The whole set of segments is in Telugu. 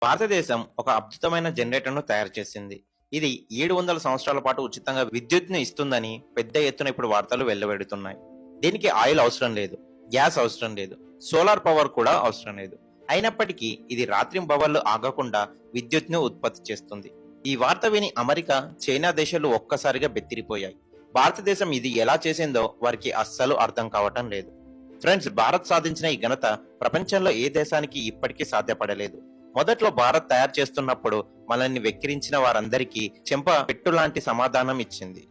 భారతదేశం ఒక అద్భుతమైన జనరేటర్ను తయారు చేసింది. ఇది 700 సంవత్సరాల పాటు ఉచితంగా విద్యుత్‌ని ఇస్తుందని పెద్ద ఎత్తున ఇప్పుడు వార్తలు వెల్లవెడుతున్నాయి. దీనికి ఆయిల్ అవసరం లేదు, గ్యాస్ అవసరం లేదు, సోలార్ పవర్ కూడా అవసరం లేదు. అయినప్పటికీ ఇది రాత్రింబవళ్లు ఆగకుండా విద్యుత్‌ని ఉత్పత్తి చేస్తుంది. ఈ వార్త విని అమెరికా, చైనా దేశాలు ఒక్కసారిగా బెత్తిరిపోయాయి. భారతదేశం ఇది ఎలా చేసిందో వారికి అస్సలు అర్థం కావటం లేదు. ఫ్రెండ్స్, భారత్ సాధించిన ఈ ఘనత ప్రపంచంలో ఏ దేశానికి ఇప్పటికీ సాధ్యపడలేదు. మొదట్లో భారత్ తయారు చేస్తున్నప్పుడు మనల్ని వెక్కిరించిన వారందరికీ చెంప పెట్టు లాంటి సమాధానం ఇచ్చింది.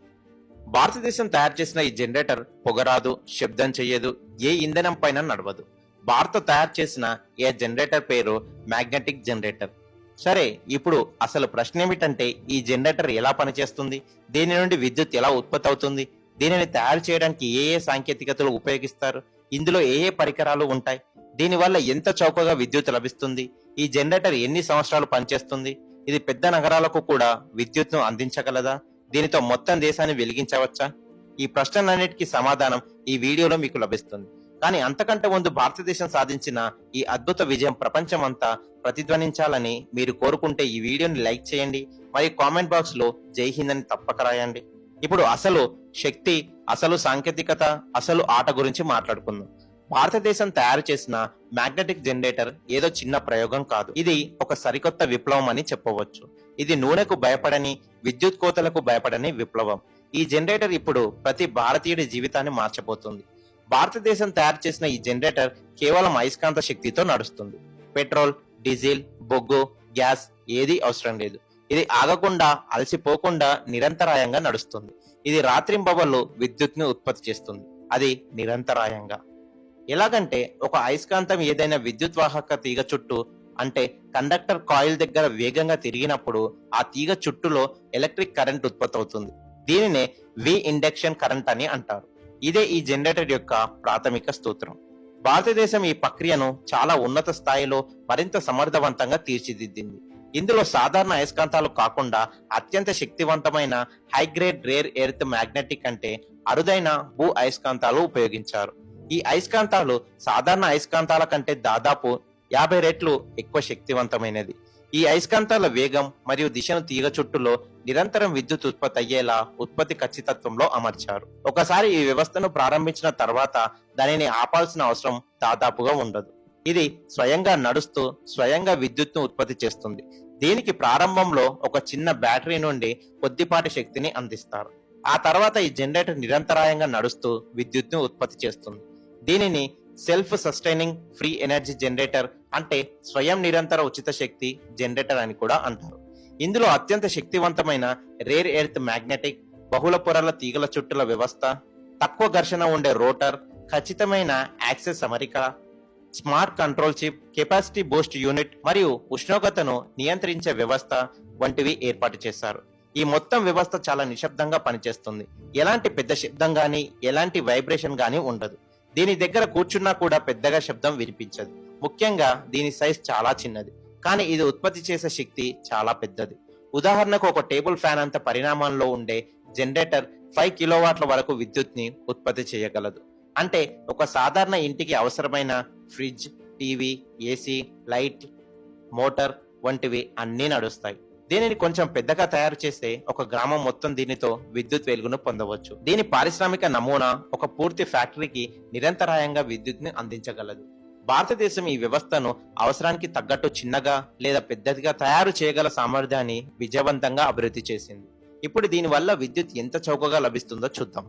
భారతదేశం తయారు చేసిన ఈ జనరేటర్ పొగరాదు, శబ్దం చెయ్యదు, ఏ ఇంధనం పైన నడవదు. భారత్ తయారు చేసిన ఏ జనరేటర్ పేరు మ్యాగ్నెటిక్ జనరేటర్. సరే, ఇప్పుడు అసలు ప్రశ్న ఏమిటంటే ఈ జనరేటర్ ఎలా పనిచేస్తుంది, దీని నుండి విద్యుత్ ఎలా ఉత్పత్తి అవుతుంది, దీనిని తయారు చేయడానికి ఏ ఏ సాంకేతికతలు ఉపయోగిస్తారు, ఇందులో ఏ ఏ పరికరాలు ఉంటాయి, దీనివల్ల ఎంత చౌకగా విద్యుత్ లభిస్తుంది, ఈ జనరేటర్ ఎన్ని సంవత్సరాలు పనిచేస్తుంది, ఇది పెద్ద నగరాలకు కూడా విద్యుత్ను అందించగలదా, దీనితో మొత్తం దేశాన్ని వెలిగించవచ్చా? ఈ ప్రశ్నలన్నిటికీ సమాధానం ఈ వీడియోలో మీకు లభిస్తుంది. కానీ అంతకంటే ముందు భారతదేశం సాధించిన ఈ అద్భుత విజయం ప్రపంచమంతా ప్రతిధ్వనించాలని మీరు కోరుకుంటే ఈ వీడియోని లైక్ చేయండి, మరియు కామెంట్ బాక్స్ లో జై హింద్ అని తప్పక రాయండి. ఇప్పుడు అసలు శక్తి, అసలు సాంకేతికత, అసలు ఆట గురించి మాట్లాడుకుందాం. భారతదేశం తయారు చేసిన మ్యాగ్నెటిక్ జనరేటర్ ఏదో చిన్న ప్రయోగం కాదు. ఇది ఒక సరికొత్త విప్లవం అని చెప్పవచ్చు. ఇది నూనెకు భయపడని, విద్యుత్ కోతలకు భయపడని విప్లవం. ఈ జనరేటర్ ఇప్పుడు ప్రతి భారతీయుడి జీవితాన్ని మార్చబోతుంది. భారతదేశం తయారు చేసిన ఈ జనరేటర్ కేవలం అయస్కాంత శక్తితో నడుస్తుంది. పెట్రోల్, డీజిల్, బొగ్గు, గ్యాస్ ఏదీ అవసరం లేదు. ఇది ఆగకుండా, అలసిపోకుండా నిరంతరాయంగా నడుస్తుంది. ఇది రాత్రింబవళ్లు విద్యుత్ని ఉత్పత్తి చేస్తుంది, అది నిరంతరాయంగా. ఎలాగంటే ఒక అయస్కాంతం ఏదైనా విద్యుత్ వాహక తీగ చుట్టూ, అంటే కండక్టర్ కాయిల్ దగ్గర వేగంగా తిరిగినప్పుడు ఆ తీగ చుట్టూలో ఎలక్ట్రిక్ కరెంట్ ఉత్పత్తి అవుతుంది. దీనినే వి ఇండక్షన్ కరెంట్ అని అంటారు. ఇదే ఈ జనరేటర్ యొక్క ప్రాథమిక స్తోత్రం. భారతదేశం ఈ ప్రక్రియను చాలా ఉన్నత స్థాయిలో మరింత సమర్థవంతంగా తీర్చిదిద్దింది. ఇందులో సాధారణ అయస్కాంతాలు కాకుండా అత్యంత శక్తివంతమైన హైగ్రేడ్ రేర్ ఎర్త్ మ్యాగ్నెటిక్, అంటే అరుదైన భూ అయస్కాంతాలు ఉపయోగించారు. ఈ అయస్కాంతాలు సాధారణ అయస్కాంతాల కంటే దాదాపు 50 రెట్లు ఎక్కువ శక్తివంతమైనది. ఈ అయస్కాంతాల వేగం మరియు దిశను తీగ చుట్టూలో నిరంతరం విద్యుత్ ఉత్పత్తి అయ్యేలా ఉత్పత్తి ఖచ్చితత్వంలో అమర్చారు. ఒకసారి ఈ వ్యవస్థను ప్రారంభించిన తర్వాత దానిని ఆపాల్సిన అవసరం దాదాపుగా ఉండదు. ఇది స్వయంగా నడుస్తూ స్వయంగా విద్యుత్ను ఉత్పత్తి చేస్తుంది. దీనికి ప్రారంభంలో ఒక చిన్న బ్యాటరీ నుండి కొద్దిపాటి శక్తిని అందిస్తారు. ఆ తర్వాత ఈ జనరేటర్ నిరంతరాయంగా నడుస్తూ విద్యుత్ను ఉత్పత్తి చేస్తుంది. దీనిని self sustaining free energy generator, అంటే స్వయం నిరంతర ఉచిత శక్తి జనరేటర్ అని కూడా అంటారు. ఇందులో అత్యంత శక్తివంతమైన రేర్ ఎర్త్ మ్యాగ్నెటిక్, బహుళ పొరల తీగల చుట్టల వ్యవస్థ, తక్కువ ఘర్షణ ఉండే రోటర్, ఖచ్చితమైన యాక్సెస్ అమరిక, smart control chip, capacity Boost unit మరియు ఉష్ణోగ్రతను నియంత్రించే వ్యవస్థ వంటివి ఏర్పాటు చేశారు. ఈ మొత్తం వ్యవస్థ చాలా నిశ్శబ్దంగా పనిచేస్తుంది. ఎలాంటి పెద్ద శబ్దం గానీ, ఎలాంటి వైబ్రేషన్ గానీ ఉండదు. దీని దగ్గర కూర్చున్నా కూడా పెద్దగా శబ్దం వినిపించదు. ముఖ్యంగా దీని సైజ్ చాలా చిన్నది, కానీ ఇది ఉత్పత్తి చేసే శక్తి చాలా పెద్దది. ఉదాహరణకు ఒక టేబుల్ ఫ్యాన్ అంత పరిణామంలో ఉండే జనరేటర్ 5 కిలోవాట్ల వరకు విద్యుత్ని ఉత్పత్తి చేయగలదు. అంటే ఒక సాధారణ ఇంటికి అవసరమైన fridge, TV, AC, light, motor వంటివి అన్నీ నడుస్తాయి. దీనిని కొంచెం పెద్దగా తయారు చేస్తే ఒక గ్రామం మొత్తం దీనితో విద్యుత్ వెలుగును పొందవచ్చు. దీని పారిశ్రామిక నమూనా ఒక పూర్తి ఫ్యాక్టరీకి నిరంతరాయంగా విద్యుత్ని అందించగలదు. భారతదేశం ఈ వ్యవస్థను అవసరానికి తగ్గట్టు చిన్నగా లేదా పెద్దదిగా తయారు చేయగల సామర్థ్యాన్ని విజయవంతంగా అభివృద్ధి చేసింది. ఇప్పుడు దీని వల్ల విద్యుత్ ఎంత చౌకగా లభిస్తుందో చూద్దాం.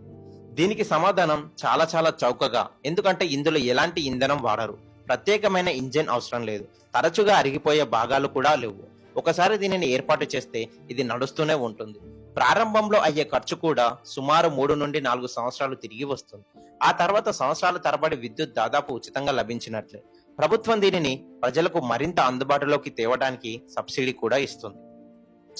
దీనికి సమాధానం చాలా చాలా చౌకగా, ఎందుకంటే ఇందులో ఎలాంటి ఇంధనం వాడరు, ప్రత్యేకమైన ఇంజిన్ అవసరం లేదు, తరచుగా అరిగిపోయే భాగాలు కూడా లేవు. ఒకసారి దీనిని ఏర్పాటు చేస్తే ఇది నడుస్తూనే ఉంటుంది. ప్రారంభంలో అయ్యే ఖర్చు కూడా సుమారు 3 నుండి 4 సంవత్సరాలు తిరిగి వస్తుంది. ఆ తర్వాత సంవత్సరాల తరబడి విద్యుత్ దాదాపు ఉచితంగా లభించినట్లే. ప్రభుత్వం దీనిని ప్రజలకు మరింత అందుబాటులోకి తేవడానికి సబ్సిడీ కూడా ఇస్తుంది.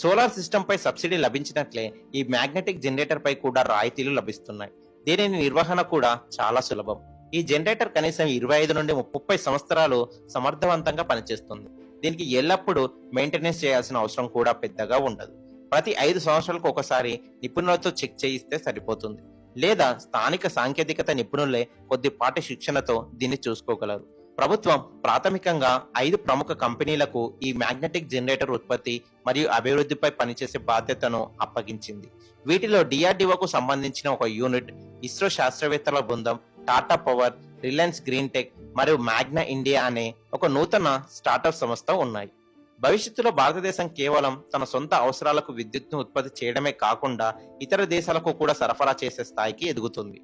సోలార్ సిస్టమ్ పై సబ్సిడీ లభించినట్లే ఈ మ్యాగ్నెటిక్ జనరేటర్ పై కూడా రాయితీలు లభిస్తున్నాయి. దీనిని నిర్వహణ కూడా చాలా సులభం. ఈ జనరేటర్ కనీసం 25 నుండి 30 సంవత్సరాలు సమర్థవంతంగా పనిచేస్తుంది. దీనికి ఎల్లప్పుడూ మెయింటెనెన్స్ చేయాల్సిన అవసరం కూడా పెద్దగా ఉండదు. ప్రతి 5 సంవత్సరాలకు ఒకసారి నిపుణులతో చెక్ చేయిస్తే సరిపోతుంది, లేదా స్థానిక సాంకేతికత నిపుణులే కొద్దిపాటి శిక్షణతో దీన్ని చూసుకోగలరు. ప్రభుత్వం ప్రాథమికంగా 5 ప్రముఖ కంపెనీలకు ఈ మ్యాగ్నెటిక్ జనరేటర్ ఉత్పత్తి మరియు అభివృద్ధిపై పనిచేసే బాధ్యతను అప్పగించింది. వీటిలో డిఆర్డిఓకు సంబంధించిన ఒక యూనిట్, ఇస్రో శాస్త్రవేత్తల బృందం, Tata power, Reliance green tech మరియు మ్యాగ్నా ఇండియా అనే ఒక నూతన స్టార్టప్ సంస్థ ఉన్నాయి. భవిష్యత్తులో భారతదేశం కేవలం తన సొంత అవసరాలకు విద్యుత్ను ఉత్పత్తి చేయడమే కాకుండా ఇతర దేశాలకు కూడా సరఫరా చేసే స్థాయికి ఎదుగుతుంది.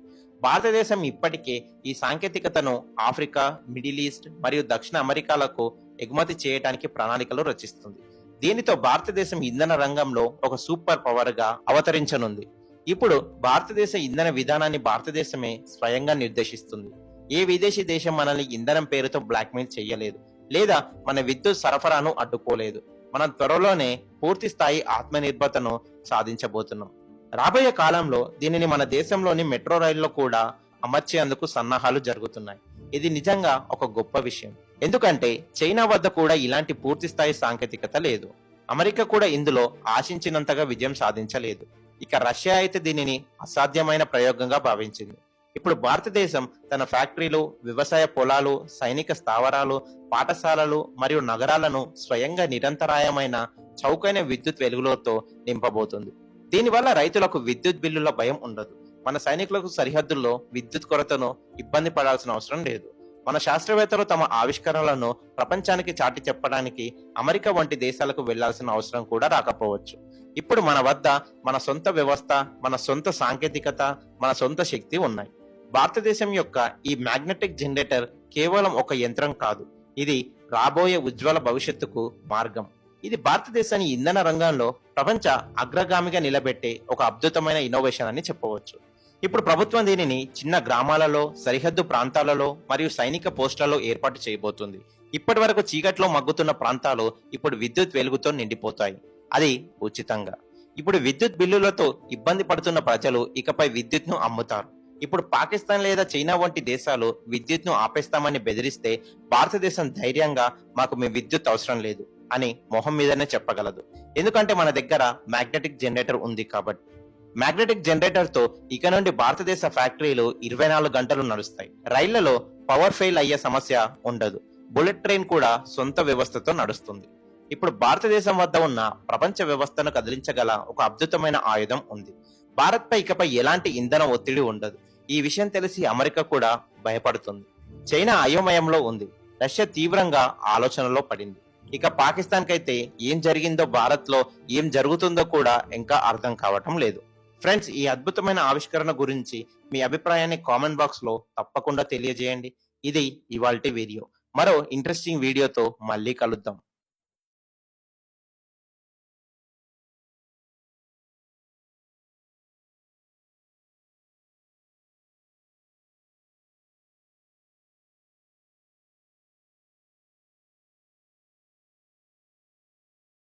భారతదేశం ఇప్పటికే ఈ సాంకేతికతను ఆఫ్రికా, మిడిల్ ఈస్ట్ మరియు దక్షిణ అమెరికాలకు ఎగుమతి చేయడానికి ప్రణాళికలు రచిస్తుంది. దీనితో భారతదేశం ఇంధన రంగంలో ఒక సూపర్ పవర్ గా అవతరించనుంది. ఇప్పుడు భారతదేశ ఇంధన విధానాన్ని భారతదేశమే స్వయంగా నిర్దేశిస్తుంది. ఏ విదేశీ దేశం మనల్ని ఇంధనం పేరుతో బ్లాక్మెయిల్ చేయలేదు, లేదా మన విద్యుత్ సరఫరాను అడ్డుకోలేదు. మనం త్వరలోనే పూర్తి స్థాయి ఆత్మనిర్భరతను సాధించబోతున్నాం. రాబోయే కాలంలో దీనిని మన దేశంలోని మెట్రో రైల్లో కూడా అమర్చేందుకు సన్నాహాలు జరుగుతున్నాయి. ఇది నిజంగా ఒక గొప్ప విషయం, ఎందుకంటే చైనా వద్ద కూడా ఇలాంటి పూర్తి స్థాయి సాంకేతికత లేదు. అమెరికా కూడా ఇందులో ఆశించినంతగా విజయం సాధించలేదు. ఇక రష్యా అయితే దీనిని అసాధ్యమైన ప్రయోగంగా భావించింది. ఇప్పుడు భారతదేశం తన ఫ్యాక్టరీలు, వ్యవసాయ పొలాలు, సైనిక స్థావరాలు, పాఠశాలలు మరియు నగరాలను స్వయంగా నిరంతరాయమైన చౌకైన విద్యుత్ వెలుగులతో నింపబోతుంది. దీనివల్ల రైతులకు విద్యుత్ బిల్లుల భయం ఉండదు. మన సైనికులకు సరిహద్దుల్లో విద్యుత్ కొరతను ఇబ్బంది పడాల్సిన అవసరం లేదు. మన శాస్త్రవేత్తలు తమ ఆవిష్కరణలను ప్రపంచానికి చాటి చెప్పడానికి అమెరికా వంటి దేశాలకు వెళ్లాల్సిన అవసరం కూడా రాకపోవచ్చు. ఇప్పుడు మన వద్ద మన సొంత వ్యవస్థ, మన సొంత సాంకేతికత, మన సొంత శక్తి ఉన్నాయి. భారతదేశం యొక్క ఈ మ్యాగ్నెటిక్ జనరేటర్ కేవలం ఒక యంత్రం కాదు, ఇది రాబోయే ఉజ్వల భవిష్యత్తుకు మార్గం. ఇది భారతదేశాన్ని ఇంధన రంగంలో ప్రపంచ అగ్రగామిగా నిలబెట్టే ఒక అద్భుతమైన ఇన్నోవేషన్ అని చెప్పవచ్చు. ఇప్పుడు ప్రభుత్వం దీనిని చిన్న గ్రామాలలో, సరిహద్దు ప్రాంతాలలో మరియు సైనిక పోస్టులలో ఏర్పాటు చేయబోతుంది. ఇప్పటి వరకు చీకట్లో మగ్గుతున్న ప్రాంతాలు ఇప్పుడు విద్యుత్ వెలుగుతో నిండిపోతాయి, అది ఉచితంగా. ఇప్పుడు విద్యుత్ బిల్లులతో ఇబ్బంది పడుతున్న ప్రజలు ఇకపై విద్యుత్ను అమ్ముతారు. ఇప్పుడు పాకిస్తాన్ లేదా చైనా వంటి దేశాలు విద్యుత్ను ఆపేస్తామని బెదిరిస్తే భారతదేశం ధైర్యంగా మాకు మీ విద్యుత్ అవసరం లేదు అని మొహం మీదనే చెప్పగలదు. ఎందుకంటే మన దగ్గర మ్యాగ్నెటిక్ జనరేటర్ ఉంది కాబట్టి. మ్యాగ్నెటిక్ జనరేటర్ తో ఇక నుండి భారతదేశ ఫ్యాక్టరీలు 24 గంటలు నడుస్తాయి. రైళ్లలో పవర్ ఫెయిల్ అయ్యే సమస్య ఉండదు. బుల్లెట్ ట్రైన్ కూడా సొంత వ్యవస్థతో నడుస్తుంది. ఇప్పుడు భారతదేశం వద్ద ఉన్న ప్రపంచ వ్యవస్థను కదిలించగల ఒక అద్భుతమైన ఆయుధం ఉంది. భారత్ పై ఇకపై ఎలాంటి ఇంధన ఒత్తిడి ఉండదు. ఈ విషయం తెలిసి అమెరికా కూడా భయపడుతుంది. చైనా అయోమయంలో ఉంది. రష్యా తీవ్రంగా ఆలోచనలో పడింది. ఇక పాకిస్తాన్ కైతే ఏం జరిగిందో, భారత్ లో ఏం జరుగుతుందో కూడా ఇంకా అర్థం కావటం లేదు. ఫ్రెండ్స్, ఈ అద్భుతమైన ఆవిష్కరణ గురించి మీ అభిప్రాయాన్ని కామెంట్ బాక్స్ లో తప్పకుండా తెలియజేయండి. ఇది ఇవాల్టి వీడియో. మరో ఇంట్రెస్టింగ్ వీడియోతో మళ్ళీ కలుద్దాం.